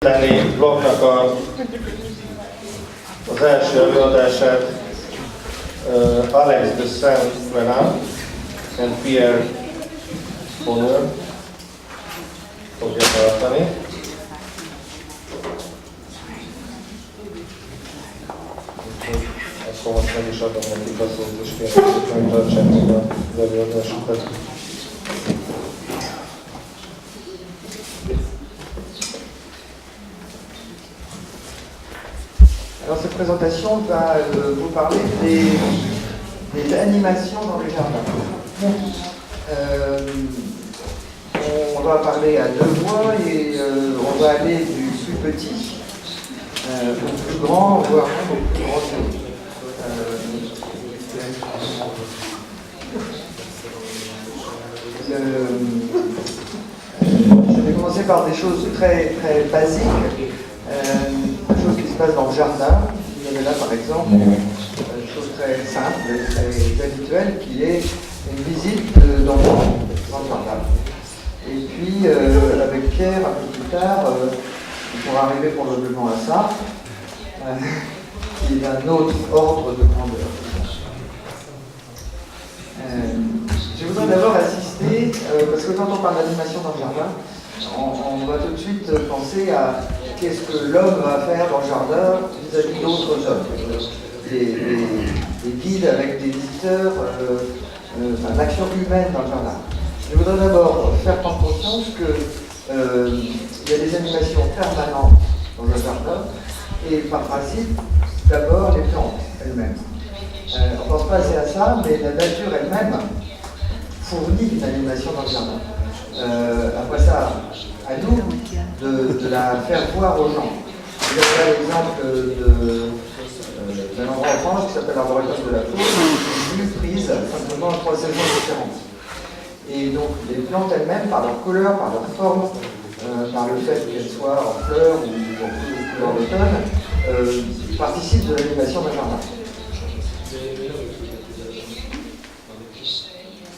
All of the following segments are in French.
tenni blokknak az első előadását Alex de Saint-Venant és Pierre Bonheur fogja tartani. Akkor most meg is adom nekik a szót, és kérem, hogy megtartsák meg az előadásukat. Alors cette présentation va vous parler des animations dans les jardins. On va parler à deux voix et on va aller du plus petit au plus grand, voire même au plus grand. Je vais commencer par des choses très, très basiques. Des choses qui se passent dans le jardin. Vous avez là par exemple une chose très simple, très habituelle, qui est une visite d'enfants dans le jardin. Et puis avec Pierre, un peu plus tard, on pourra arriver probablement à ça, qui est d'un autre ordre de grandeur. Je voudrais d'abord assister, parce que quand on parle d'animation dans le jardin, on va tout de suite penser à qu'est-ce que l'homme va faire dans le jardin vis-à-vis d'autres hommes. Les guides avec des visiteurs, l'action humaine dans le jardin. Je voudrais d'abord faire prendre conscience qu'il y a des animations permanentes dans le jardin, et par principe, d'abord les plantes elles-mêmes. On ne pense pas assez à ça, mais la nature elle-même fournit une animation dans le jardin. Après ça, à nous de la faire voir aux gens. Vous avez l'exemple d'un endroit en France qui s'appelle l'Arboretum de la Faune, une prise simplement en 3 saisons différentes. Et donc les plantes elles-mêmes, par leur couleur, par leur forme, par le fait qu'elles soient en fleurs ou en couleur d'automne, participent de l'animation d'un jardin.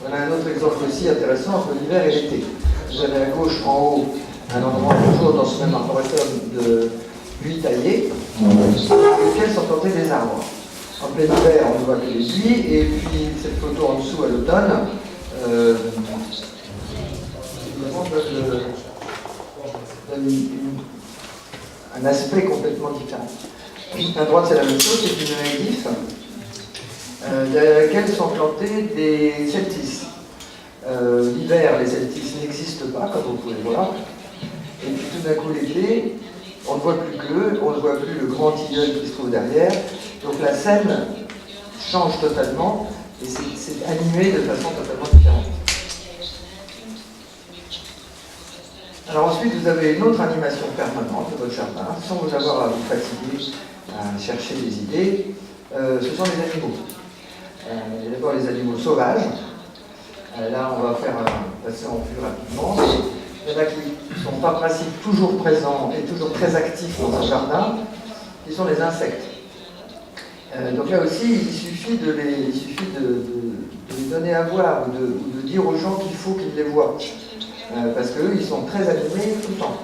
Voilà un autre exemple aussi intéressant entre l'hiver et l'été. Vous avez à gauche, en haut, un endroit toujours dans ce même arboretum de buis taillés, lesquels sont plantés des arbres. En plein hiver, on ne voit que les buis, et puis cette photo en dessous à l'automne, donne un aspect complètement différent. À droite, c'est la même chose, c'est une réglisse, derrière laquelle sont plantés des celtis. L'hiver, les celtis n'existent pas, comme vous pouvez voir. Et puis tout d'un coup, l'été, on ne voit plus qu'eux, on ne voit plus le grand tilleul qui se trouve derrière. Donc la scène change totalement et c'est animé de façon totalement différente. Alors ensuite, vous avez une autre animation permanente de votre jardin, sans vous avoir à vous fatiguer, à chercher des idées. Ce sont les animaux. Il y a d'abord les animaux sauvages. Là, on va passer en vue rapidement. Il y en a qui ne sont par principe toujours présents et toujours très actifs dans un jardin, qui sont les insectes. Donc là aussi, il suffit de les donner à voir ou de dire aux gens qu'il faut qu'ils les voient. Parce qu'eux, ils sont très animés tout le temps.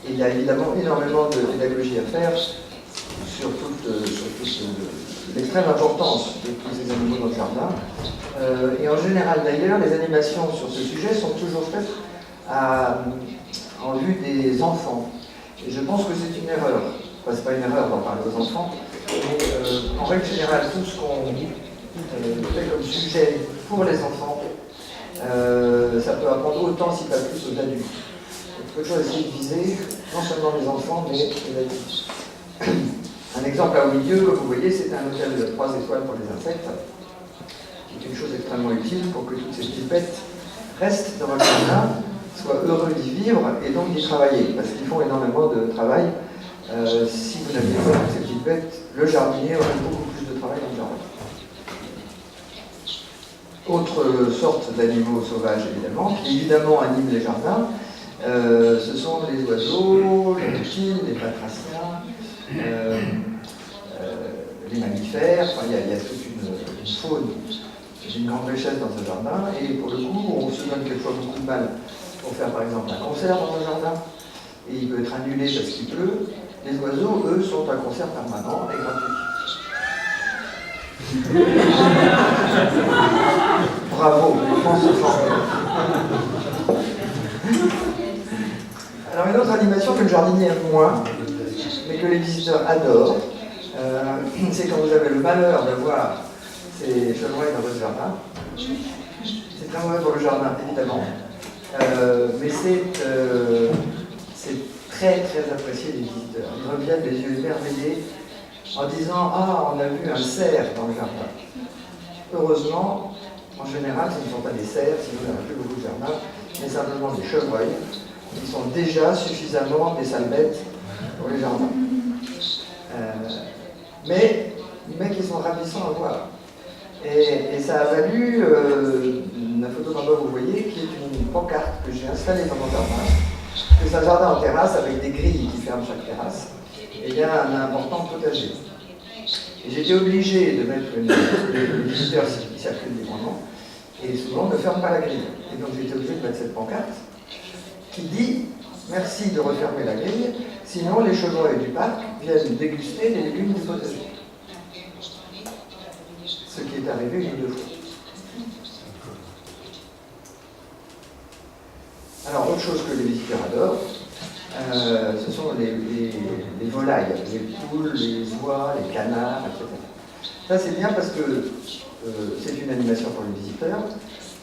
Il y a évidemment énormément de pédagogie à faire sur toute l'extrême importance de tous ces animaux dans le jardin. Et en général d'ailleurs, les animations sur ce sujet sont toujours faites en vue des enfants. Et je pense que c'est une erreur. Enfin, c'est pas une erreur d'en parler aux enfants, mais en règle générale, tout ce qu'on fait comme sujet pour les enfants, ça peut apprendre autant, si pas plus, aux adultes. Donc, il faut toujours essayer de viser non seulement les enfants, mais les adultes. Un exemple là au milieu, comme vous voyez, c'est un hôtel de 3 étoiles pour les insectes, qui est une chose extrêmement utile pour que toutes ces petites bêtes restent dans votre jardin, soient heureux d'y vivre et donc d'y travailler, parce qu'ils font énormément de travail. Si vous n'aviez pas toutes ces petites bêtes, le jardinier aurait beaucoup plus de travail dans le jardin. Autre sorte d'animaux sauvages, évidemment, qui évidemment animent les jardins, ce sont les oiseaux, les reptiles, les batraciens, les mammifères. Enfin, il y a toute une faune d'une grande richesse dans ce jardin, et pour le coup, on se donne quelquefois beaucoup de mal pour faire par exemple un concert dans un jardin, et il peut être annulé parce qu'il pleut. Les oiseaux, eux, sont un concert permanent et gratuit. Bravo, je pense que Alors une autre animation que le jardinier aime moins, mais que les visiteurs adorent, c'est quand vous avez le malheur d'avoir ces chevreuils dans votre jardin. C'est très mauvais pour le jardin, évidemment, mais c'est très très apprécié des visiteurs. Ils reviennent les yeux émerveillés en disant « Ah, on a vu un cerf dans le jardin ». Heureusement, en général, ce ne sont pas des cerfs, sinon il n'y aurait plus beaucoup de jardin, mais simplement des chevreuils qui sont déjà suffisamment des sales bêtes pour les jardins. Mais qui sont ravissants à voir. Et ça a valu la photo d'en bas, vous voyez, qui est une pancarte que j'ai installée dans mon jardin. C'est un jardin en terrasse avec des grilles qui ferment chaque terrasse. Et il y a un important potager. Et j'étais obligé de mettre les visiteurs qui circulent librement, et souvent ne ferment pas la grille. Et donc j'étais obligé de mettre cette pancarte qui dit « Merci de refermer la grille, sinon les chevreuils du parc viennent déguster les légumes du potager. » Ce qui est arrivé une ou deux fois. Alors, autre chose que les visiteurs adorent, ce sont les volailles, les poules, les oies, les canards, etc. Ça, c'est bien parce que c'est une animation pour les visiteurs,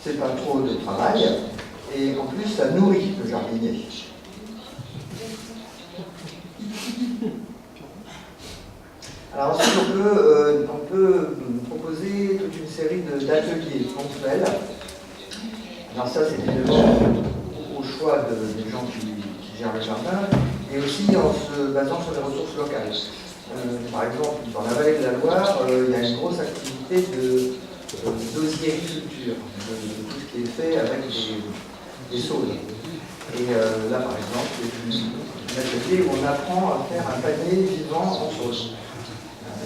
c'est pas trop de travail, et en plus, ça nourrit le jardinier. Alors ensuite, on peut proposer toute une série d'ateliers ponctuels. Alors ça, c'est évidemment au choix des gens qui gèrent le jardin, et aussi en se basant sur les ressources locales. Par exemple, dans la vallée de la Loire, il y a une grosse activité d'osiericulture, de tout ce qui est fait avec des saules. Et là, par exemple, c'est un atelier où on apprend à faire un panier vivant en saules.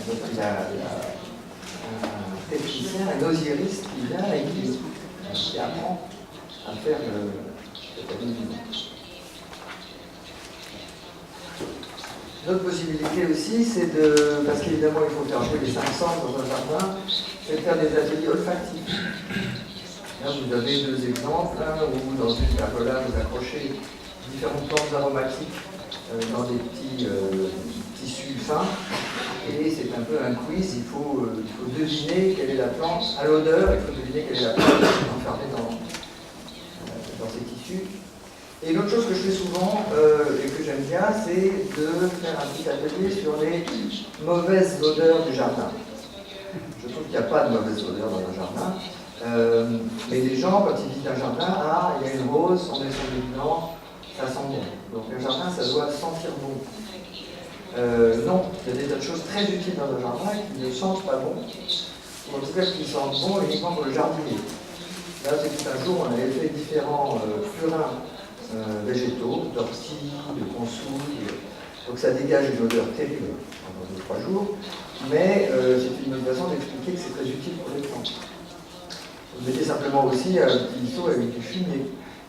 Donc il y a un technicien, un osiériste qui vient et qui apprend à faire le panier vivant. Une autre possibilité aussi, c'est parce qu'évidemment il faut faire jouer les 5 sens dans un jardin, c'est de faire des ateliers olfactifs. Là, vous avez deux exemples, où dans une pergola vous accrochez différentes plantes aromatiques dans des petits tissus fins, et c'est un peu un quiz, il faut deviner quelle est la plante, à l'odeur, il faut deviner quelle est la plante enfermée dans ces tissus. Et une autre chose que je fais souvent et que j'aime bien, c'est de faire un petit atelier sur les mauvaises odeurs du jardin. Je trouve qu'il n'y a pas de mauvaises odeurs dans un jardin, mais les gens, quand ils visitent un jardin, il y a une rose, on est sur du blanc, ça sent bon. Donc un jardin, ça doit sentir bon. Non, il y a des tas de choses très utiles dans un jardin qui ne sentent pas bon, ou en tout cas qui sentent bon uniquement pour le jardinier. Là, c'est tout un jour, on avait fait différents furins végétaux, d'orties, de consouilles, donc ça dégage une odeur terrible pendant 2-3 jours, mais c'est une autre façon d'expliquer que c'est très utile pour les plantes. Vous mettez simplement aussi un petit seau avec du fumier.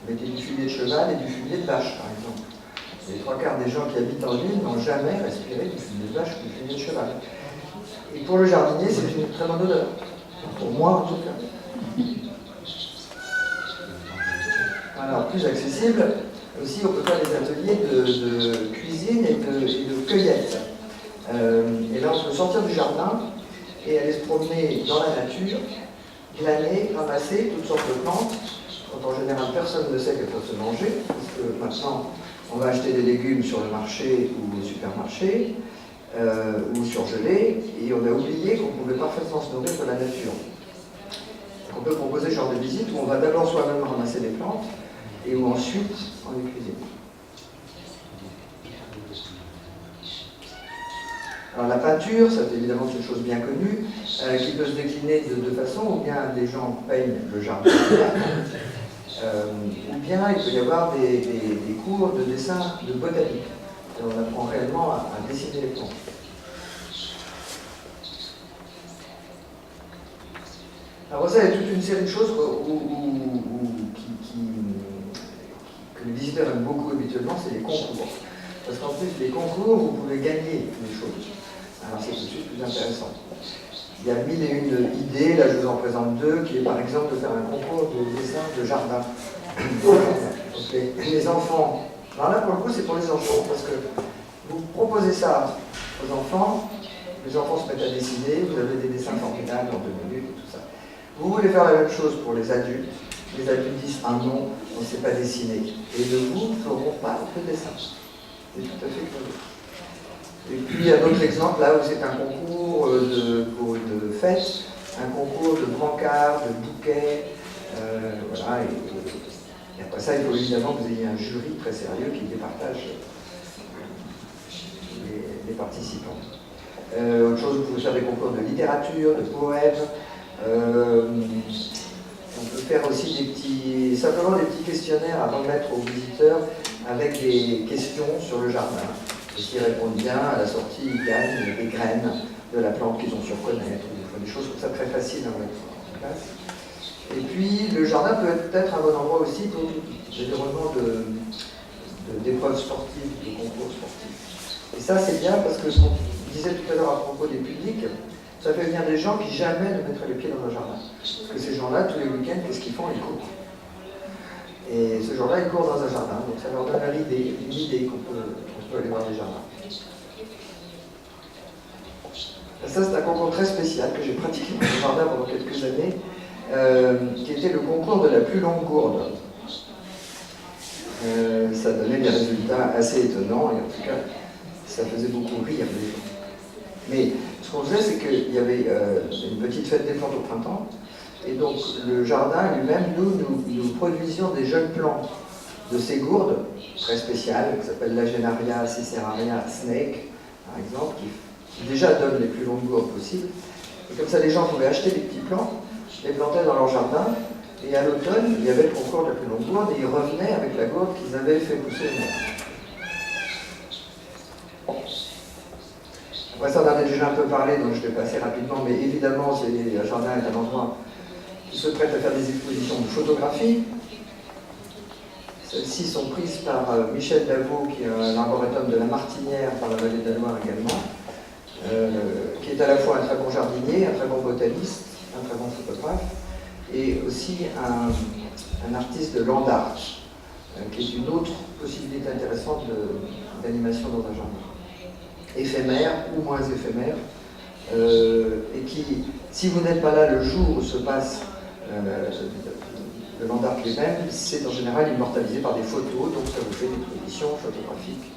Vous mettez du fumier de cheval et du fumier de vache, par exemple. Les 3/4 des gens qui habitent en ville n'ont jamais respiré du fumier de vache ou du fumier de cheval. Et pour le jardinier, c'est une très bonne odeur. Pour moi, en tout cas. Alors, plus accessible, aussi on peut faire des ateliers de cuisine et de cueillette. Et là, on peut sortir du jardin et aller se promener dans la nature, glaner, ramasser toutes sortes de plantes, dont en général personne ne sait qu'elles peuvent se manger, parce que maintenant, on va acheter des légumes sur le marché ou au supermarché, ou surgelés, et on a oublié qu'on pouvait parfaitement se nourrir de la nature. Donc, on peut proposer ce genre de visite où on va d'abord soi-même ramasser des plantes, et où ensuite on les cuisine. Alors la peinture, c'est évidemment une chose bien connue, qui peut se décliner de deux façons, ou bien des gens peignent le jardin, ou bien il peut y avoir des cours de dessin de botanique. Et on apprend réellement à dessiner les plantes. Alors ça, il y a toute une série de choses qui visiteurs aiment beaucoup habituellement, c'est les concours. Parce qu'en plus des concours, vous pouvez gagner des choses. Alors c'est tout de suite plus intéressant. Il y a mille et une idées, là je vous en présente deux, qui est par exemple de faire un concours de dessin de jardin. Donc les enfants, alors là pour le coup c'est pour les enfants, parce que vous proposez ça aux enfants, les enfants se mettent à dessiner, vous avez des dessins formidables en 2 minutes et tout ça. Vous voulez faire la même chose pour les adultes disent ah non, on ne sait pas dessiner. Et de vous ne feront pas de dessin. C'est tout à fait curieux. Et puis un autre exemple, là où c'est un concours pour une fête, un concours de brancards, de bouquets, voilà, et après ça, il faut évidemment que vous ayez un jury très sérieux qui départage les participants. Autre chose, vous pouvez faire des concours de littérature, de poèmes. On peut faire aussi simplement des petits questionnaires à remettre aux visiteurs avec des questions sur le jardin. Et s'ils répondent bien, à la sortie, ils gagnent des graines de la plante qu'ils ont su reconnaître, des choses comme ça très faciles à mettre en place. Et puis, le jardin peut être un bon endroit aussi pour des déroulements d'épreuves sportives, de concours sportifs. Et ça, c'est bien parce que, ce qu'on disait tout à l'heure à propos des publics, ça fait venir des gens qui jamais ne mettraient les pieds dans un jardin. Parce que ces gens-là, tous les week-ends, qu'est-ce qu'ils font? Ils courent. Et ce jour-là, ils courent dans un jardin. Donc ça leur donne une idée qu'on peut aller voir les jardins. Ça, c'est un concours très spécial que j'ai pratiqué dans le jardin pendant quelques années, qui était le concours de la plus longue gourde. Ça donnait des résultats assez étonnants, et en tout cas, ça faisait beaucoup rire les gens. Mais ce qu'on faisait, c'est qu'il y avait une petite fête des plantes au printemps, et donc le jardin lui-même, nous produisions des jeunes plantes de ces gourdes très spéciales, qui s'appellent l'Agenaria ciceraria snake, par exemple, qui déjà donnent les plus longues gourdes possibles. Et comme ça, les gens pouvaient acheter des petits plants, les plantaient dans leur jardin, et à l'automne, il y avait le concours de la plus longue gourde, et ils revenaient avec la gourde qu'ils avaient fait pousser au mer. Après ça, on en a déjà un peu parlé, donc je vais passer rapidement, mais évidemment, le jardin est un endroit qui se prête à faire des expositions de photographie. Celles-ci sont prises par Michel Davot, qui est un arboretum de la Martinière, par la vallée de la Loire également, qui est à la fois un très bon jardinier, un très bon botaniste, un très bon photographe, et aussi un artiste de land art, qui est une autre possibilité intéressante d'animation dans un jardin. Éphémère ou moins éphémère, et qui, si vous n'êtes pas là le jour où se passe le land art lui-même, c'est en général immortalisé par des photos, donc ça vous fait des positions photographiques.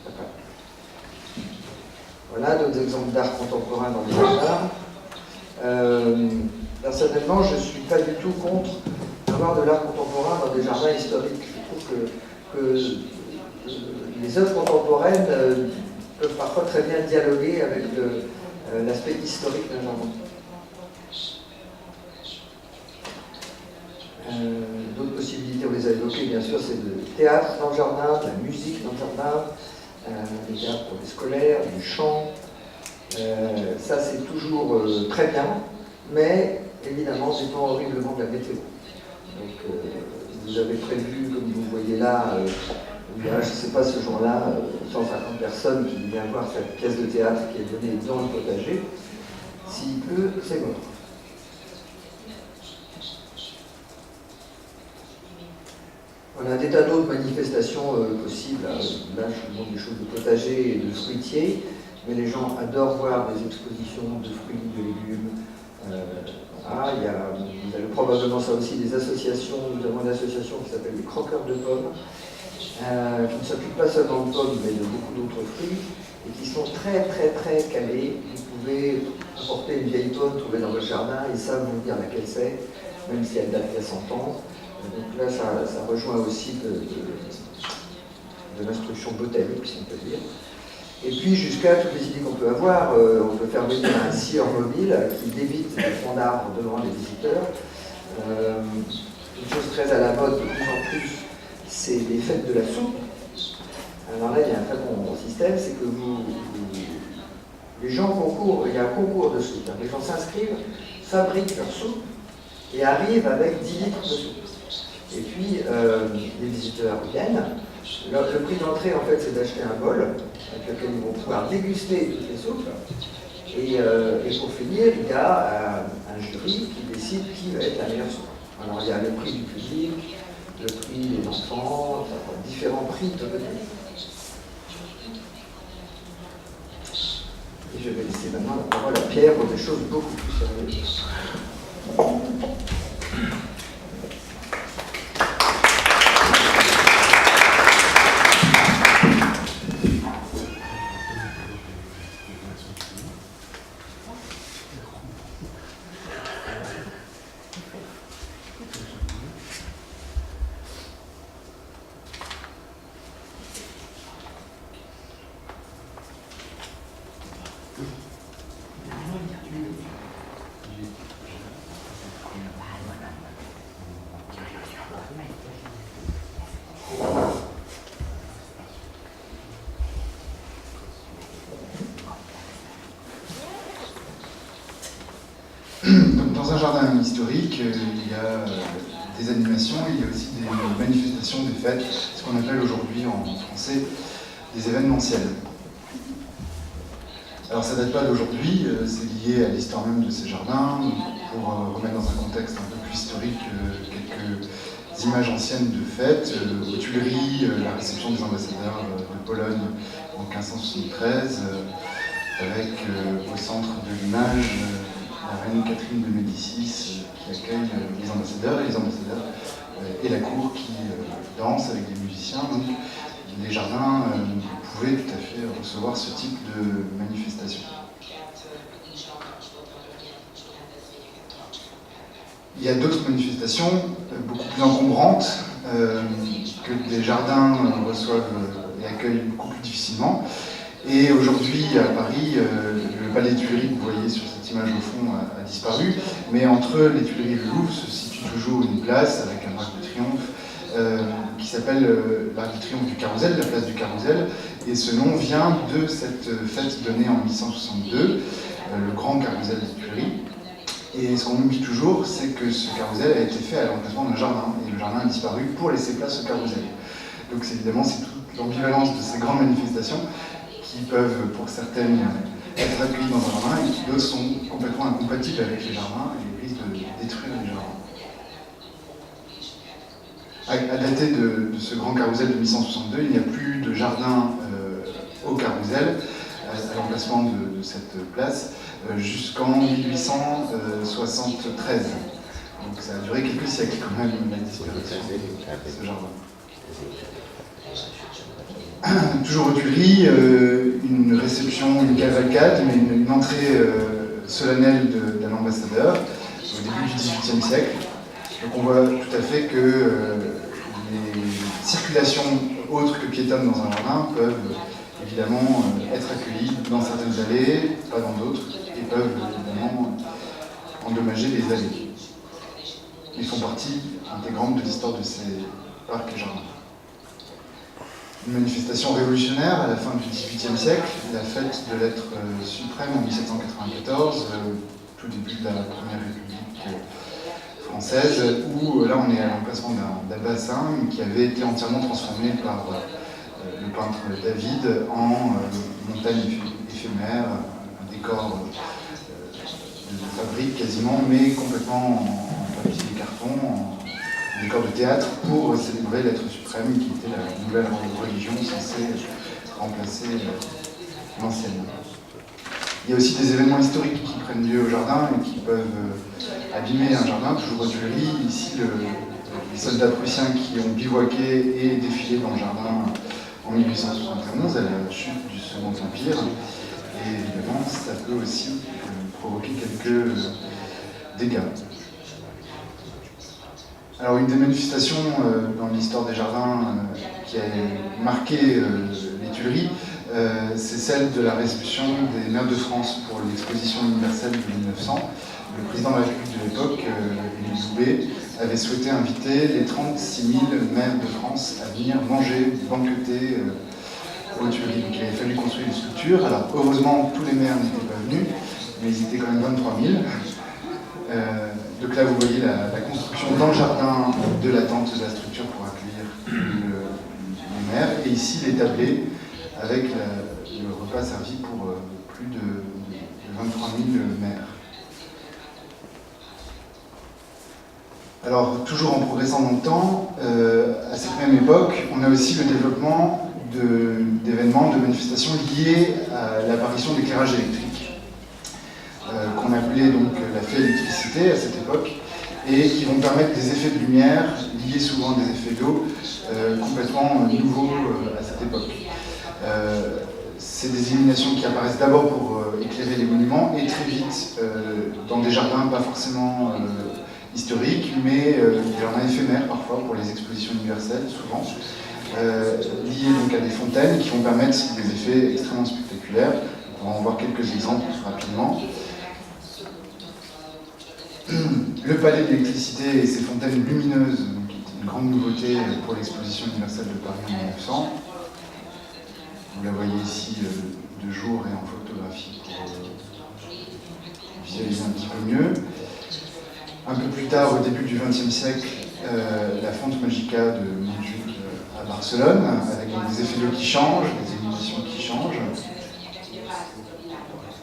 Voilà d'autres exemples d'art contemporain dans les jardins. Personnellement, je ne suis pas du tout contre avoir de l'art contemporain dans des jardins historiques. Je trouve que les œuvres contemporaines peuvent parfois très bien dialoguer avec l'aspect historique d'un jardin. D'autres possibilités, on les a évoquées bien sûr, c'est le théâtre dans le jardin, de la musique dans le jardin, des théâtres pour les scolaires, du chant. Ça c'est toujours très bien, mais évidemment dépend horriblement de la météo. Donc vous avez prévu, comme vous voyez là, je ne sais pas ce jour-là, 150 personnes qui viennent voir cette pièce de théâtre qui est donnée dans le potager. S'il pleut, c'est mort. On a des tas d'autres manifestations possibles. Là, je vous montre des choses de potager et de fruitier, mais les gens adorent voir des expositions de fruits, de légumes. Vous avez probablement ça aussi, des associations, notamment une association qui s'appelle les Croqueurs de Pommes, qui ne s'occupent pas seulement de pommes, mais de beaucoup d'autres fruits, et qui sont très très très calés. Vous pouvez apporter une vieille pomme trouvée dans votre jardin, et ça vous dire laquelle c'est, même si elle date d'il y a 100 ans. Donc là, ça rejoint aussi de l'instruction botanique, si on peut dire. Et puis jusqu'à toutes les idées qu'on peut avoir, on peut faire venir un scieur mobile qui débite les troncs d'arbres devant les visiteurs. Une chose très à la mode de plus en plus, c'est les fêtes de la soupe. Alors là, il y a un très bon système, c'est que les gens concourent, il y a un concours de soupe. Les gens s'inscrivent, fabriquent leur soupe et arrivent avec 10 litres de soupe. Et puis, les visiteurs viennent, Le prix d'entrée, en fait, c'est d'acheter un bol avec lequel ils vont pouvoir déguster toutes les soupes. Et pour finir, il y a un jury qui décide qui va être la meilleure soupe. Alors il y a le prix du public, le prix des enfants, différents prix de venir. Et je vais laisser maintenant la parole à Pierre pour des choses beaucoup plus sérieuses. Dans un jardin historique, il y a des animations, il y a aussi des manifestations, des fêtes, ce qu'on appelle aujourd'hui en français des événementiels. Alors ça date pas d'aujourd'hui, c'est lié à l'histoire même de ces jardins. Pour remettre dans un contexte un peu plus historique, quelques images anciennes de fêtes, aux Tuileries, la réception des ambassadeurs de Pologne en 1573, avec au centre de l'image la reine Catherine de Médicis qui accueille les ambassadeurs et la cour qui danse avec des musiciens. Donc les jardins pouvaient tout à fait recevoir ce type de manifestation. Il y a d'autres manifestations beaucoup plus encombrantes que les jardins reçoivent et accueillent beaucoup plus difficilement. Et aujourd'hui, à Paris, le palais des Tuileries que vous voyez sur cette image au fond a disparu, mais entre les Tuileries et le Louvre se situe toujours une place avec un arc de triomphe qui s'appelle l'arc de triomphe du Carrousel, la place du Carrousel, et ce nom vient de cette fête donnée en 1862, le grand Carrousel des Tuileries. Et ce qu'on oublie toujours, c'est que ce carrousel a été fait à l'emplacement d'un jardin, et le jardin a disparu pour laisser place au carrousel. Donc évidemment, c'est toute l'ambivalence de ces grandes manifestations qui peuvent, pour certaines, être accueillies dans un jardin et qui, d'autres, sont complètement incompatibles avec les jardins et risquent de détruire les jardins. À dater de ce grand carrousel de 1862, il n'y a plus de jardin au carrousel, à l'emplacement de cette place, jusqu'en 1873. Donc ça a duré quelques siècles quand même, la disparition de ce jardin. Toujours aux Tuileries, une réception, une cavalcade, mais une entrée solennelle d'un ambassadeur au début du XVIIIe siècle. Donc on voit tout à fait que les circulations autres que piétonnes dans un jardin peuvent évidemment être accueillies dans certaines allées, pas dans d'autres, et peuvent évidemment endommager les allées. Ils font partie intégrante de l'histoire de ces parcs et jardins. Une manifestation révolutionnaire à la fin du XVIIIe siècle, la fête de l'être suprême en 1794, tout début de la Première République française, où là on est à l'emplacement d'un bassin qui avait été entièrement transformé par le peintre David en montagne éphémère, un décor de fabrique quasiment, mais complètement en papier et carton, en décor de théâtre, pour célébrer l'être suprême qui était la nouvelle religion censée remplacer l'ancienne. Il y a aussi des événements historiques qui prennent lieu au jardin et qui peuvent abîmer un jardin, toujours aux Tuileries. Ici, les soldats prussiens qui ont bivouaqué et défilé dans le jardin en 1871, à la chute du Second Empire. Et évidemment, ça peut aussi provoquer quelques dégâts. Alors, une des manifestations dans l'histoire des jardins qui a marqué les Tuileries, c'est celle de la réception des maires de France pour l'exposition universelle de 1900. Le président de la République de l'époque, Émile Loubet, avait souhaité inviter les 36 000 maires de France à venir manger, banqueter aux Tuileries. Donc il avait fallu construire une structure. Alors heureusement, tous les maires n'étaient pas venus, mais ils étaient quand même 23 000. Donc là, vous voyez la construction dans le jardin de la tente de la structure pour accueillir les maires. et ici les tablés, avec le repas servi pour plus de 23 000 mères. Alors, toujours en progressant dans le temps, à cette même époque, on a aussi le développement d'événements, de manifestations liées à l'apparition d'éclairage électrique, qu'on appelait donc la fée électricité à cette époque, et qui vont permettre des effets de lumière, liés souvent à des effets d'eau, complètement nouveaux à cette époque. C'est des illuminations qui apparaissent d'abord pour éclairer les monuments, et très vite dans des jardins pas forcément historiques, mais des jardins éphémères parfois pour les expositions universelles, souvent, liés donc à des fontaines qui vont permettre des effets extrêmement spectaculaires. On va en voir quelques exemples rapidement. Le palais de l'électricité et ses fontaines lumineuses, qui était une grande nouveauté pour l'exposition universelle de Paris en 1900. Vous la voyez ici de jour et en photographie pour visualiser un petit peu mieux. Un peu plus tard, au début du XXe siècle, la Fonte Magica de Montjuïc à Barcelone, avec des effets d'eau qui changent, des illuminations qui changent.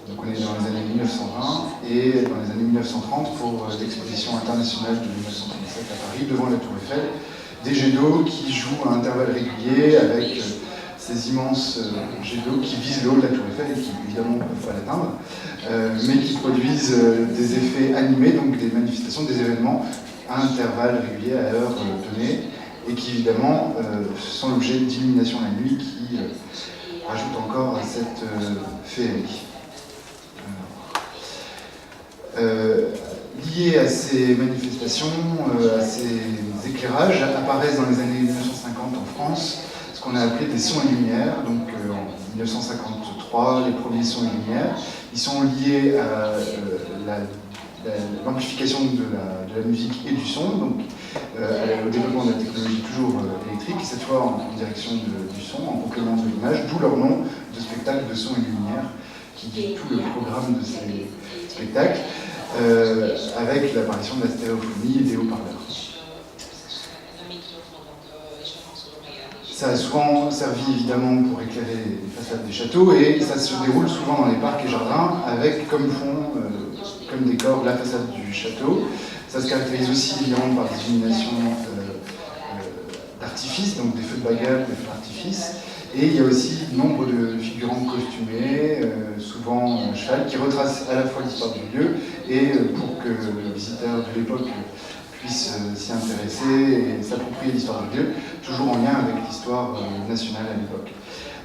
Donc on est dans les années 1920 et dans les années 1930 pour l'exposition internationale de 1937 à Paris, devant la Tour Eiffel, des jets d'eau qui jouent à intervalles réguliers avec ces immenses jets d'eau qui visent le haut de la Tour Eiffel et qui évidemment ne peuvent pas l'atteindre, mais qui produisent des effets animés, donc des manifestations, des événements à intervalles réguliers, à heure donnée, et qui évidemment sont l'objet d'illumination la nuit qui rajoute encore à cette féerie. Liés à ces manifestations, à ces éclairages, apparaissent dans les années 1950 en France ce qu'on a appelé des sons et lumières. Donc en 1953, les premiers sons et lumières, ils sont liés à l'amplification de la musique et du son, donc au développement de la technologie toujours électrique, cette fois en direction du son, en complément de l'image, d'où leur nom de spectacle de son et lumière, qui dit tout le programme de ces spectacles, avec l'apparition de la stéréophonie et des haut-parleurs. Ça a souvent servi évidemment pour éclairer les façades des châteaux et ça se déroule souvent dans les parcs et jardins avec comme fond, comme décor, la façade du château. Ça se caractérise aussi évidemment par des illuminations d'artifice, donc des feux de bagarre, des feux d'artifice. Et il y a aussi nombre de figurants costumés, souvent cheval, qui retracent à la fois l'histoire du lieu et pour que le visiteur de l'époque puisse s'y intéresser et s'approprier l'histoire du lieu, toujours en lien avec l'histoire nationale à l'époque.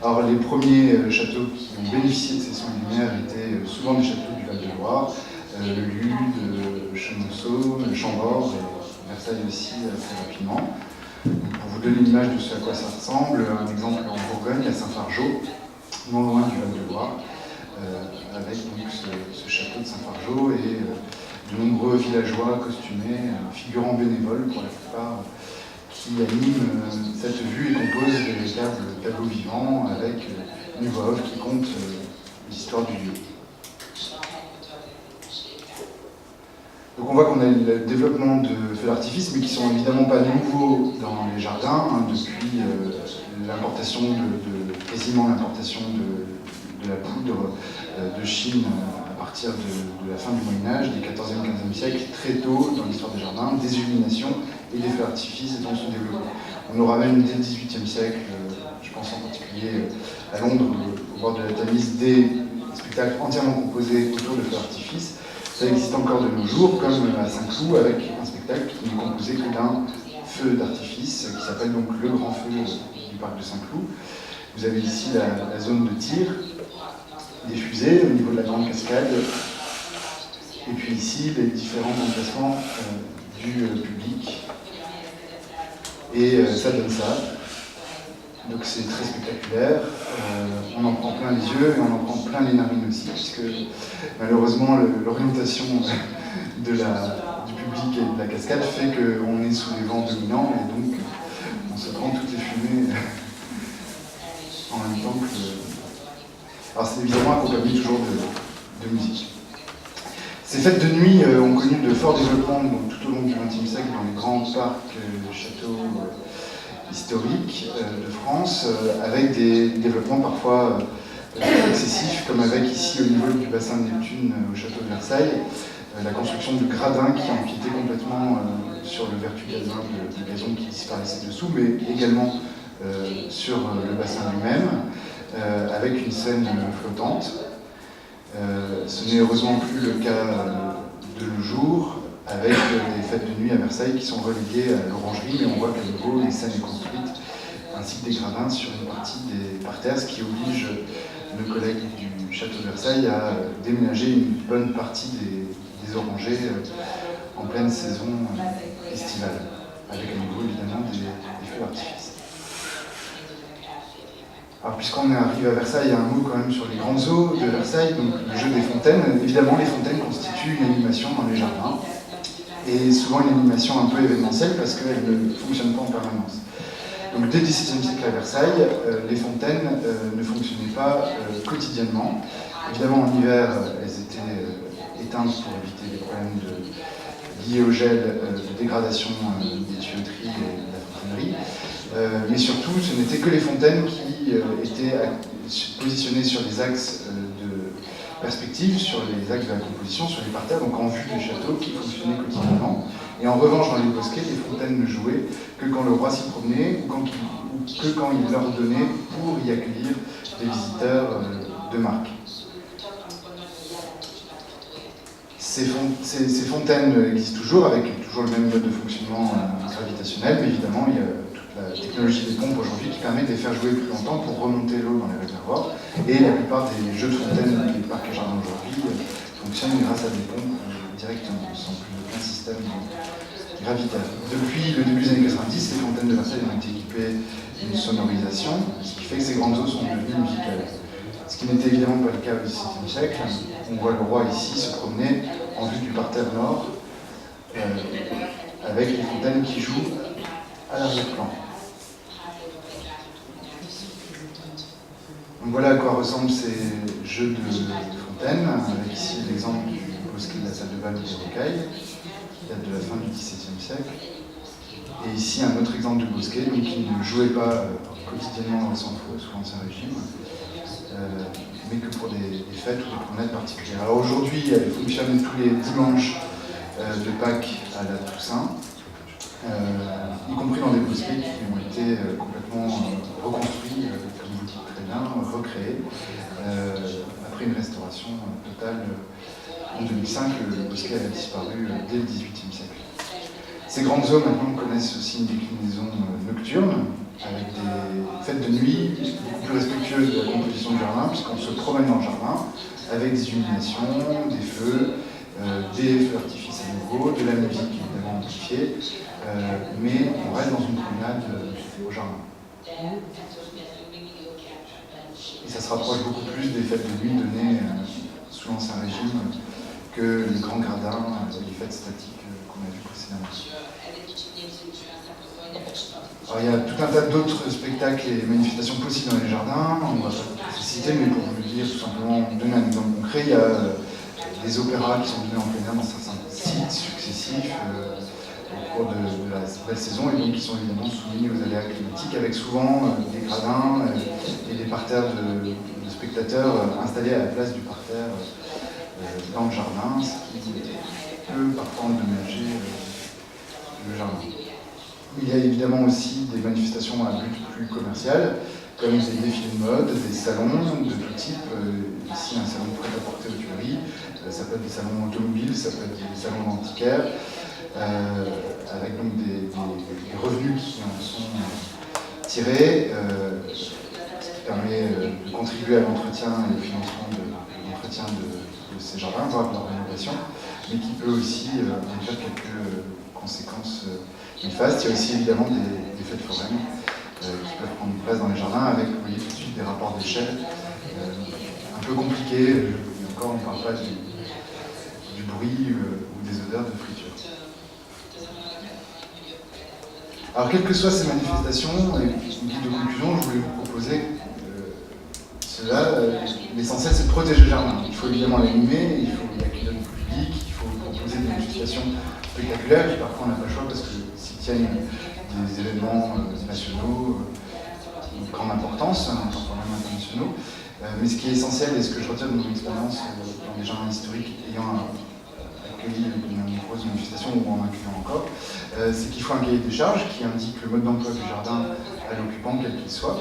Alors les premiers châteaux qui ont bénéficié de ces sons et lumières étaient souvent des châteaux du Val-de-Loire, le Lude, Chenonceau, le Chambord et Versailles aussi assez rapidement. Pour vous donner une image de ce à quoi ça ressemble, un exemple en Bourgogne, à Saint-Fargeau, non loin du Val-de-Loire, avec donc ce château de Saint-Fargeau et de nombreux villageois costumés, figurants bénévoles pour la plupart, qui animent cette vue et composent des véritables tableaux vivants avec une voix off qui compte l'histoire du lieu. Donc on voit qu'on a le développement de feux d'artifice, mais qui sont évidemment pas nouveaux dans les jardins, depuis l'importation quasiment l'importation de la poudre de Chine à partir de la fin du Moyen-Âge, des 14e et 15e siècles, très tôt dans l'histoire des jardins, des illuminations et des feux d'artifice étant se développer. On aura même dès le 18e siècle, je pense en particulier à Londres, au bord de la Tamise, des spectacles entièrement composés autour de feux d'artifice. Ça existe encore de nos jours, comme à Saint-Cloud, avec un spectacle qui n'est composé que d'un feu d'artifice, qui s'appelle donc le Grand Feu du parc de Saint-Cloud. Vous avez ici la zone de tir, des fusées au niveau de la grande cascade, et puis ici les différents emplacements du public. Et ça donne ça. Donc c'est très spectaculaire, on en prend plein les yeux et on en prend plein les narines aussi, puisque malheureusement l'orientation du public et de la cascade fait qu'on est sous les vents dominants et donc on se prend toutes les fumées en même temps que... Alors c'est évidemment accompagné toujours de musique. Ces fêtes de nuit ont connu de forts développements donc, tout au long du XXe siècle dans les grands parcs, châteaux historiques de France, avec des développements parfois excessifs, comme avec ici au niveau du bassin de Neptune au château de Versailles, la construction de gradins qui empiétaient complètement sur le vertu de gazon qui disparaissait dessous, mais également sur le bassin lui-même, avec une scène flottante. Ce n'est heureusement plus le cas de nos jours, avec des fêtes de nuit à Versailles qui sont reléguées à l'orangerie, mais on voit qu'à nouveau les scènes sont construites, ainsi que des gradins sur une partie des parterres, ce qui oblige nos collègues du château de Versailles à déménager une bonne partie des orangers en pleine saison estivale, avec à nouveau évidemment des feux d'artifice. Alors puisqu'on arrive à Versailles, il y a un mot quand même sur les grandes eaux de Versailles, donc le jeu des fontaines. Évidemment, les fontaines constituent une animation dans les jardins, et souvent une animation un peu événementielle parce qu'elles ne fonctionnent pas en permanence. Donc dès le XVIIe siècle à Versailles, les fontaines ne fonctionnaient pas quotidiennement. Évidemment, en hiver, elles étaient éteintes pour éviter les problèmes liés au gel, de dégradation des tuyauteries et de la fontainerie. Mais surtout, ce n'étaient que les fontaines qui étaient positionnées sur des axes de perspective, sur les axes de la composition, sur les parterres, donc en vue du château, qui fonctionnaient quotidiennement. Et en revanche, dans les bosquets, les fontaines ne jouaient que quand le roi s'y promenait ou que quand il leur donnait pour y accueillir des visiteurs de marque. Ces fontaines existent toujours, avec toujours le même mode de fonctionnement gravitationnel, mais évidemment, il y a toute la technologie des pompes aujourd'hui qui permet de les faire jouer plus longtemps pour remonter l'eau dans les réservoirs. Et la plupart des jeux de fontaines des parcs et jardins aujourd'hui fonctionnent grâce à des pompes directement, sans plus aucun système gravitaire. Depuis le début des années 90, les fontaines de Versailles ont été équipées d'une sonorisation, ce qui fait que ces grandes eaux sont devenues musicales. Ce qui n'était évidemment pas le cas au XVIIe siècle. On voit le roi ici se promener en vue du parterre nord, avec les fontaines qui jouent à l'arrière-plan. Donc voilà à quoi ressemblent ces jeux de fontaines, avec ici l'exemple du bosquet de la salle de bal des Rocailles, qui date de la fin du XVIIe siècle. Et ici un autre exemple de bosquet, donc qui ne jouait pas quotidiennement dans le centre sous l'Ancien Régime, mais que pour des fêtes ou des promenades particulières. Alors aujourd'hui, elle fonctionne tous les dimanches de Pâques à la Toussaint, y compris dans des bosquets qui ont été complètement reconstruits, comme vous dites très bien, recréés, après une restauration totale. En 2005, le bosquet a disparu dès le XVIIIe siècle. Ces grandes eaux maintenant connaissent aussi une déclinaison nocturne, avec des fêtes de nuit beaucoup plus respectueuses de la composition du jardin, puisqu'on se promène dans le jardin avec des illuminations, des feux d'artifice à nouveau, de la musique évidemment amplifiée, mais on reste dans une promenade au jardin. Et ça se rapproche beaucoup plus des fêtes de nuit données sous l'Ancien Régime que les grands gradins, les fêtes statiques qu'on a vues précédemment. Alors, il y a tout un tas d'autres spectacles et manifestations possibles dans les jardins, on ne va pas les citer, mais pour vous le dire, tout simplement, donner un exemple concret, il y a des opéras qui sont donnés en plein air dans certains sites successifs au cours de la belle saison, et donc qui sont évidemment soumis aux aléas climatiques, avec souvent des gradins et des parterres de spectateurs installés à la place du parterre dans le jardin, ce qui peut parfois endommager le jardin. Il y a évidemment aussi des manifestations à but plus commercial, comme des défilés de mode, des salons de tout type. Ici, un salon de prêt-à-porter aux Tuileries, ça peut être des salons automobiles, ça peut être des salons d'antiquaires, avec donc des revenus qui en sont tirés, ce qui permet de contribuer à l'entretien et au financement de l'entretien de ces jardins, voire de leur rénovation, mais qui peut aussi induire quelques conséquences néfastes. Il y a aussi évidemment des fêtes foraines qui peuvent prendre place dans les jardins avec, vous voyez tout de suite, des rapports d'échelle un peu compliqués. Encore, on ne parle pas du bruit ou des odeurs de friture. Alors, quelles que soient ces manifestations, et une guide de conclusion, je voulais vous proposer cela. L'essentiel, c'est de protéger le jardin. Il faut évidemment l'animer, il faut y accueillir le public, il faut proposer des situations spectaculaires, puis parfois on n'a pas le choix parce que s'y tiennent des événements nationaux de grande importance, parfois même internationaux. Mais ce qui est essentiel et ce que je retiens de mon expérience dans les jardins historiques ayant accueilli de nombreuses manifestations ou en accueillant encore, c'est qu'il faut un cahier des charges qui indique le mode d'emploi du jardin à l'occupant, quel qu'il soit,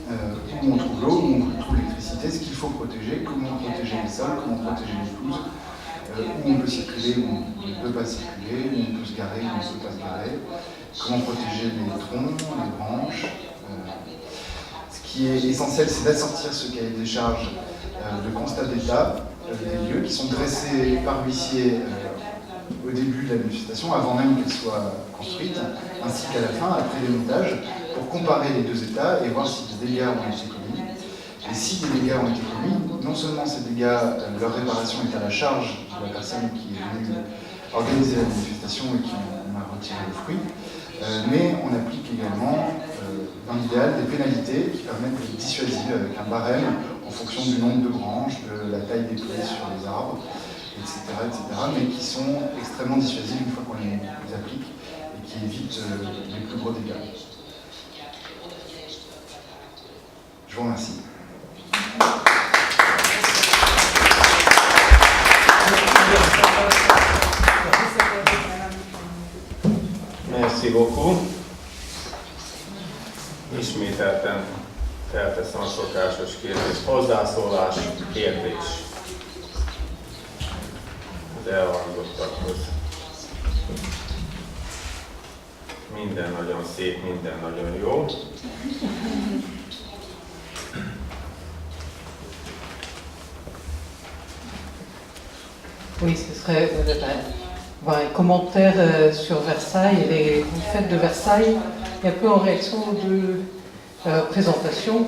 où on trouve l'eau, où on trouve l'électricité, ce qu'il faut protéger, comment protéger les sols, comment protéger les pelouses, où on peut circuler, où on ne peut pas circuler, où on peut se garer, où on ne peut pas se garer, comment protéger les troncs, les branches. Ce qui est essentiel, c'est d'assortir ce cahier des charges de constat d'état des lieux qui sont dressés par l'huissier au début de la manifestation, avant même qu'elle soit construite, ainsi qu'à la fin, après les montages, pour comparer les deux états et voir si des dégâts ont été commis. Et si des dégâts ont été commis, non seulement ces dégâts, leur réparation est à la charge de la personne qui est venue organiser la manifestation et qui en a retiré le fruit, mais on applique également, dans l'idéal, des pénalités qui permettent d'être dissuasives avec un barème en fonction du nombre de branches, de la taille des plaies sur les arbres, etc., mais qui sont extrêmement dissuasives une fois qu'on les applique et qui évitent les plus gros dégâts. Je vous remercie. Merci beaucoup. Ismételten felteszem a szokásos kérdést. Hozzászólás, kérdés az elhangzottakhoz. Minden nagyon szép, minden nagyon jó. Oui, ce serait un commentaire sur Versailles et les fêtes de Versailles, et un peu en réaction de présentation.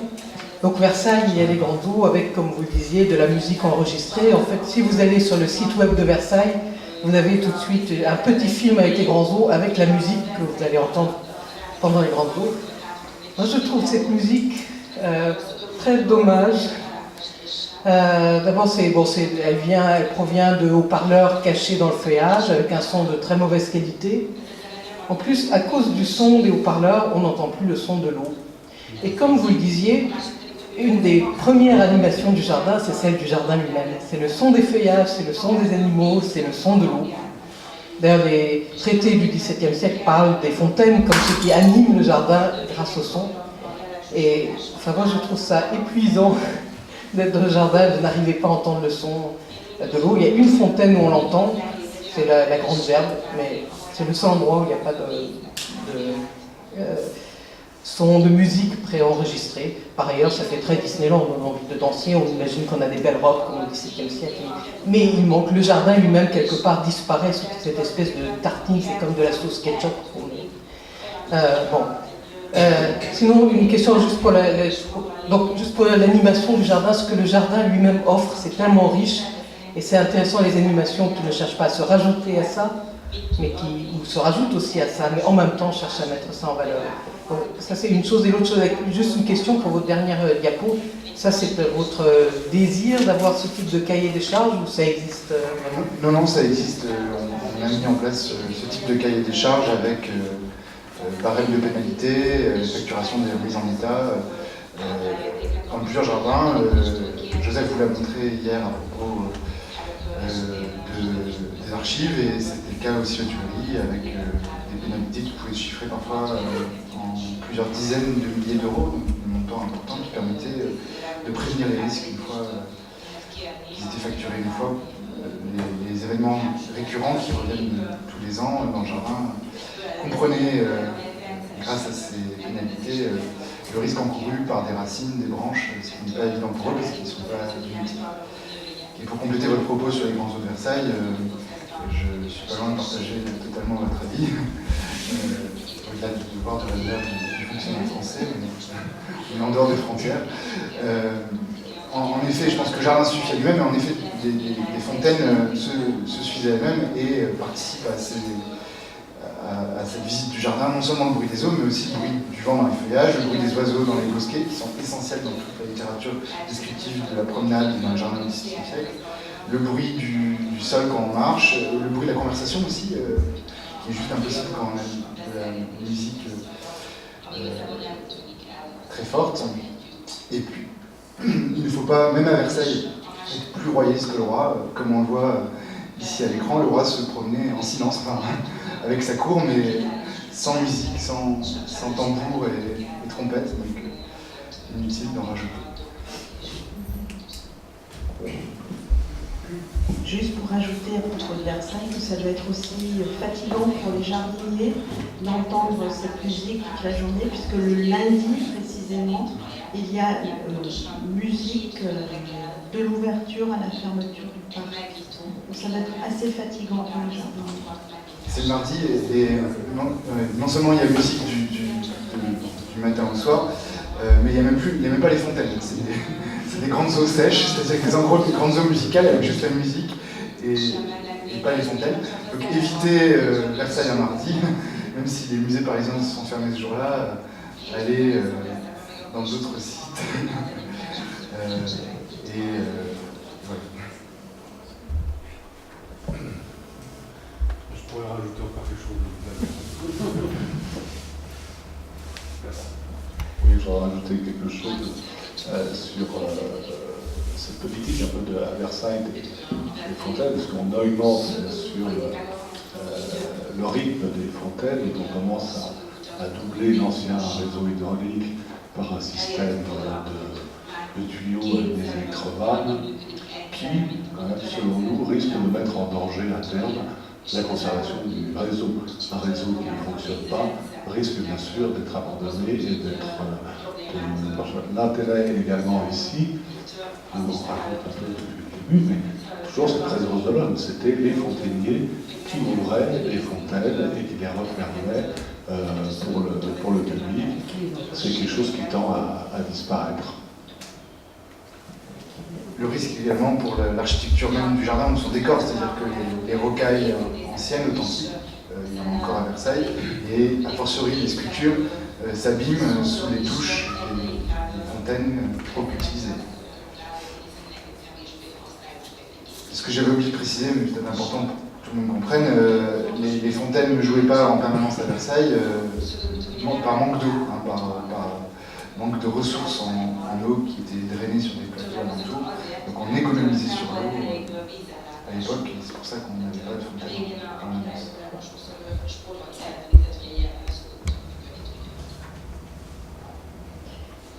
Donc Versailles, il y a les grandes eaux avec, comme vous le disiez, de la musique enregistrée. En fait, si vous allez sur le site web de Versailles, vous avez tout de suite un petit film avec les grands eaux, avec la musique que vous allez entendre pendant les grandes eaux. Moi, je trouve cette musique très dommage. D'abord, elle provient de haut-parleurs cachés dans le feuillage, avec un son de très mauvaise qualité. En plus, à cause du son des haut-parleurs, on n'entend plus le son de l'eau. Et comme vous le disiez, une des premières animations du jardin, c'est celle du jardin lui-même. C'est le son des feuillages, c'est le son des animaux, c'est le son de l'eau. D'ailleurs, les traités du XVIIe siècle parlent des fontaines comme ce qui anime le jardin grâce au son. Et enfin, moi, je trouve ça épuisant d'être dans le jardin, de n'arriver pas à entendre le son de l'eau. Il y a une fontaine où on l'entend, c'est la Grande Gerbe, mais c'est le seul endroit où il n'y a pas de son de musique préenregistré. Par ailleurs, ça fait très Disneyland, on a envie de danser, on imagine qu'on a des belles robes comme au XVIIe siècle. Mais il manque, le jardin lui-même quelque part disparaît sous cette espèce de tartine, c'est comme de la sauce ketchup. Sinon, une question juste pour l'animation du jardin, ce que le jardin lui-même offre, c'est tellement riche, et c'est intéressant les animations qui ne cherchent pas à se rajouter à ça, mais qui se rajoutent aussi à ça, mais en même temps cherchent à mettre ça en valeur. Donc, ça c'est une chose, et l'autre chose, juste une question pour votre dernière diapo, ça c'est votre désir d'avoir ce type de cahier des charges ou ça existe vraiment? Non, ça existe. On a mis en place ce type de cahier des charges avec barème de pénalité, facturation des remises en état. Dans plusieurs jardins, Joseph vous l'a montré hier à propos des archives, et c'était le cas aussi au Tuileries, avec des pénalités qui pouvaient se chiffrer parfois en plusieurs dizaines de milliers d'euros, donc un montant important qui permettait de prévenir les risques une fois qu'ils étaient facturés une fois. Les événements récurrents qui reviennent tous les ans dans le jardin comprenaient, grâce à ces pénalités, le risque encouru par des racines, des branches, ce qui n'est pas évident pour eux parce qu'ils ne sont pas inutiles. Et pour compléter votre propos sur les grands eaux de Versailles, je ne suis pas loin de partager totalement votre avis, au-delà du devoir de réserve du fonctionnaire français, mais en dehors des frontières. En effet, je pense que le jardin suffit à lui-même, mais en effet, les fontaines se suffisent à elles-mêmes et participent à cette visite du jardin, non seulement le bruit des eaux, mais aussi le bruit du vent dans les feuillages, le bruit des oiseaux dans les bosquets, qui sont essentiels dans toute la littérature descriptive de la promenade dans le jardin du XVIe siècle, le bruit du sol quand on marche, le bruit de la conversation aussi, qui est juste impossible quand on a de musique très forte. Et puis, il ne faut pas, même à Versailles, être plus royaliste que le roi. Comme on le voit ici à l'écran, le roi se promenait en silence, enfin, avec sa cour, mais sans musique, sans tambour et trompette. Donc, inutile d'en rajouter. Juste pour ajouter à propos de Versailles, que ça doit être aussi fatigant pour les jardiniers d'entendre cette musique toute la journée, puisque le lundi précisément, il y a musique de l'ouverture à la fermeture du parc. Donc ça doit être assez fatigant pour les jardiniers. C'est le mardi et non seulement il y a musique du matin au soir, mais il n'y a même pas les fontaines. C'est des grandes eaux sèches, c'est-à-dire que des grandes eaux musicales avec juste la musique et pas les fontaines. Donc évitez Versailles un mardi, même si les musées parisiens sont fermés ce jour-là, allez dans d'autres sites. Voilà. Je pourrais rajouter encore quelque chose. Oui, je voudrais rajouter quelque chose sur cette politique un peu à Versailles des fontaines, parce qu'on augmente sur le rythme des fontaines, et on commence à doubler l'ancien réseau hydraulique par un système de tuyaux avec des électrovannes qui, quand même, selon nous, risque de mettre en danger à terme la conservation du réseau. Un réseau qui ne fonctionne pas risque bien sûr d'être abandonné et d'être... L'intérêt également ici, on raconte un peu depuis le début, mais toujours cette présence de l'homme, c'était les fontainiers qui ouvraient les fontaines et qui les refermaient pour le public. C'est quelque chose qui tend à disparaître. Le risque également pour l'architecture même du jardin ou son décor, c'est-à-dire que les rocailles anciennes, authentiques, il y en a encore à Versailles, et a fortiori les sculptures s'abîment sous les touches des fontaines trop utilisées. Ce que j'avais oublié de préciser, mais peut-être important pour que tout le monde comprenne, les fontaines ne jouaient pas en permanence à Versailles par manque d'eau, par manque de ressources en eau qui étaient drainées sur des plateaux alentours. Donc on économisait sur l'eau à l'époque, et c'est pour ça qu'on n'avait pas de fontaine en permanence.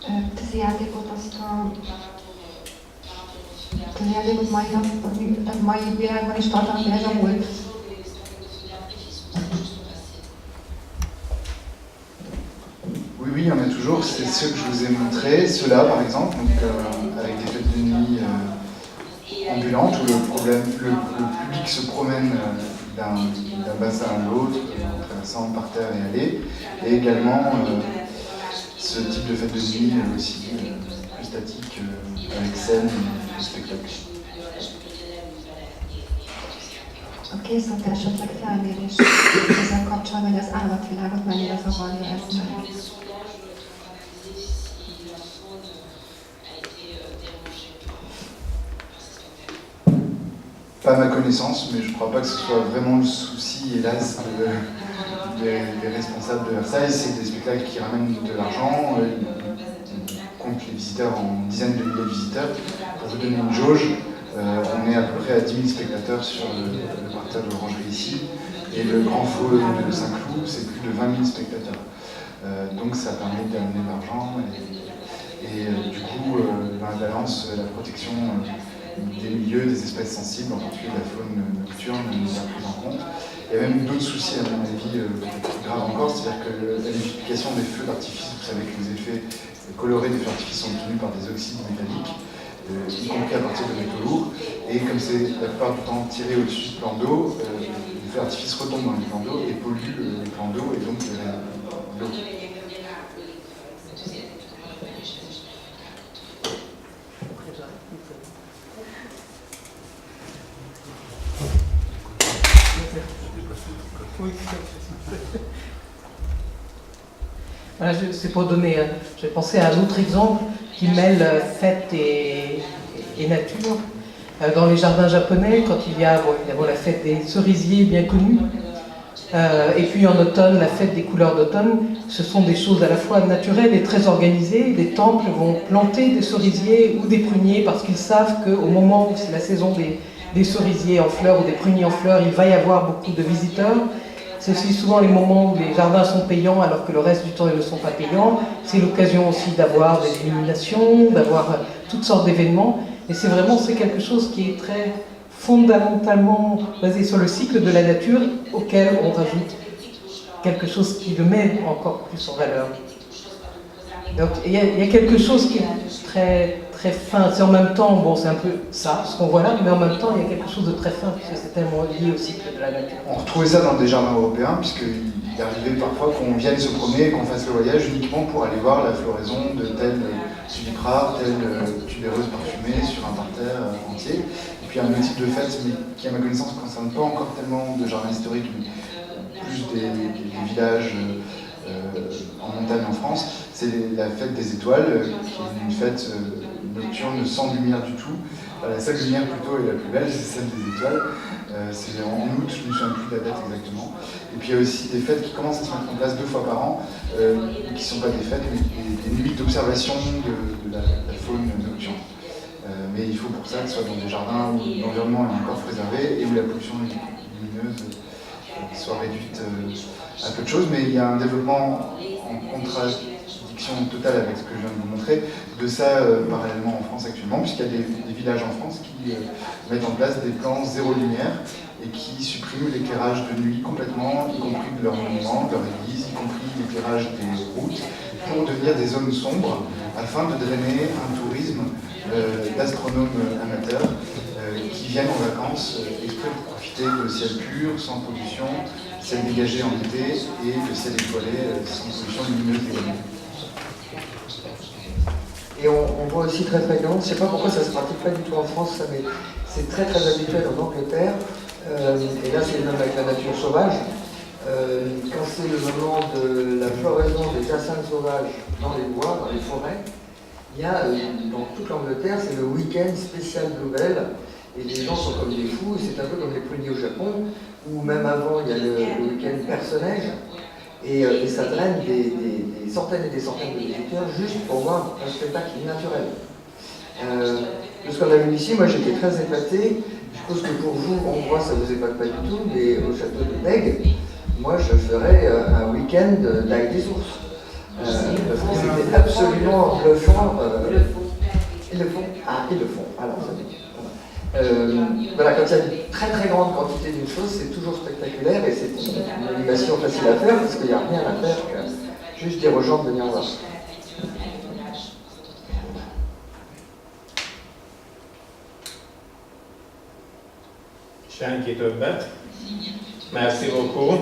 Ez a játékot mai világban is tartanak, ez a múlt. Oui, il y en a toujours, c'est ceux que je vous ai montrés, ceux-là par exemple, donc, avec des fêtes de nuit ambulantes où le public se promène d'un bassin à l'autre, en traversant par terre et aller, et également ce type de fête de nuit aussi plus statique, avec scène et spectacle. A készült esetleg felmérés ezzel kapcsolatban, hogy az állatvilágot mennyire zavarja ezt meg. Pas à ma connaissance, mais je ne crois pas que ce soit vraiment le souci, hélas, des responsables de Versailles. C'est des spectacles qui ramènent de l'argent, on compte les visiteurs en dizaines de milliers de visiteurs. Pour vous donner une jauge, on est à peu près à 10 000 spectateurs sur le parterre de l'Orangerie ici, et le Grand Faux de Saint-Cloud, c'est plus de 20 000 spectateurs. Donc ça permet d'amener de l'argent, et du coup, dans la balance, la protection des milieux, des espèces sensibles, en particulier la faune nocturne, n'est pas prise en compte. Il y a même d'autres soucis, à mon avis, plus graves encore, c'est-à-dire que la multiplication des feux d'artifice, vous savez que les effets colorés des feux d'artifice sont obtenus par des oxydes métalliques, y compris à partir de métaux lourds, et comme c'est la plupart du temps tiré au-dessus du plan d'eau, les feux d'artifice retombent dans les plans d'eau et polluent les plans d'eau et donc l'eau. Voilà, c'est pour donner, j'ai pensé à un autre exemple qui mêle fête et nature. Dans les jardins japonais, quand il y a évidemment la fête des cerisiers bien connue, Et puis en automne, la fête des couleurs d'automne, ce sont des choses à la fois naturelles et très organisées. Les temples vont planter des cerisiers ou des pruniers parce qu'ils savent qu'au moment où c'est la saison des cerisiers en fleurs ou des pruniers en fleurs, il va y avoir beaucoup de visiteurs. C'est aussi souvent les moments où les jardins sont payants alors que le reste du temps ils ne sont pas payants. C'est l'occasion aussi d'avoir des illuminations, d'avoir toutes sortes d'événements. Et c'est quelque chose qui est très fondamentalement basé sur le cycle de la nature auquel on rajoute quelque chose qui le met encore plus en valeur. Donc il y a quelque chose qui est très, très fin. C'est en même temps, bon c'est un peu ça, ce qu'on voit là, mais en même temps il y a quelque chose de très fin puisque c'est tellement lié au cycle de la nature. On retrouvait ça dans des jardins européens, puisqu'il arrivait parfois qu'on vienne se promener et qu'on fasse le voyage uniquement pour aller voir la floraison de telle tulipare, telle tubéreuse parfumée sur un parterre entier. Et puis un autre type de fête, mais qui à ma connaissance ne concerne pas encore tellement de jardins historiques, mais plus des villages en montagne en France, c'est la fête des étoiles, qui est une fête nocturne sans lumière du tout. La seule lumière plutôt est la plus belle, c'est celle des étoiles. C'est en août, je ne me souviens plus de la date exactement. Et puis il y a aussi des fêtes qui commencent à se mettre en place 2 fois par an, qui ne sont pas des fêtes, mais des nuits d'observation de la faune nocturne. Mais il faut pour ça que ce soit dans des jardins où l'environnement est encore préservé et où la pollution lumineuse soit réduite à peu de choses, mais il y a un développement en contradiction totale avec ce que je viens de vous montrer, de ça parallèlement en France actuellement, puisqu'il y a des villages en France qui mettent en place des plans zéro lumière et qui suppriment l'éclairage de nuit complètement, y compris de leurs monuments, de leur église, y compris l'éclairage des routes, pour devenir des zones sombres, afin de drainer un tourisme d'astronomes amateurs qui viennent en vacances exprès pour profiter de ciel pur, sans pollution, ciel dégagé en été et de ciel étoilé sans pollution lumineuse également. Et on voit aussi très fréquemment, je ne sais pas pourquoi ça ne se pratique pas du tout en France, ça, mais c'est très très habituel en Angleterre, et là c'est même avec la nature sauvage. Quand c'est le moment de la floraison des jacinthes sauvages dans les bois, dans les forêts, il y a dans toute l'Angleterre, c'est le week-end spécial Bluebell, et les gens sont comme des fous, c'est un peu comme les pruniers au Japon, où même avant il y a le week-end perce-neige, et ça draine des centaines et des centaines de visiteurs juste pour voir un spectacle naturel. De ce qu'on a vu ici, moi j'étais très épaté, je suppose que pour vous, on voit, ça ne vous épate pas du tout, mais au château de Bègue, moi je ferais un week-end d'Aille des ours. Parce que c'était absolument bluffant. Ils le font. Ah, ils le font. Alors, ça dit. Voilà, quand il y a une très très grande quantité d'une chose, c'est toujours spectaculaire et c'est une animation facile à faire parce qu'il n'y a rien à faire que juste dire aux gens de venir voir. Senki többet. Merci beaucoup.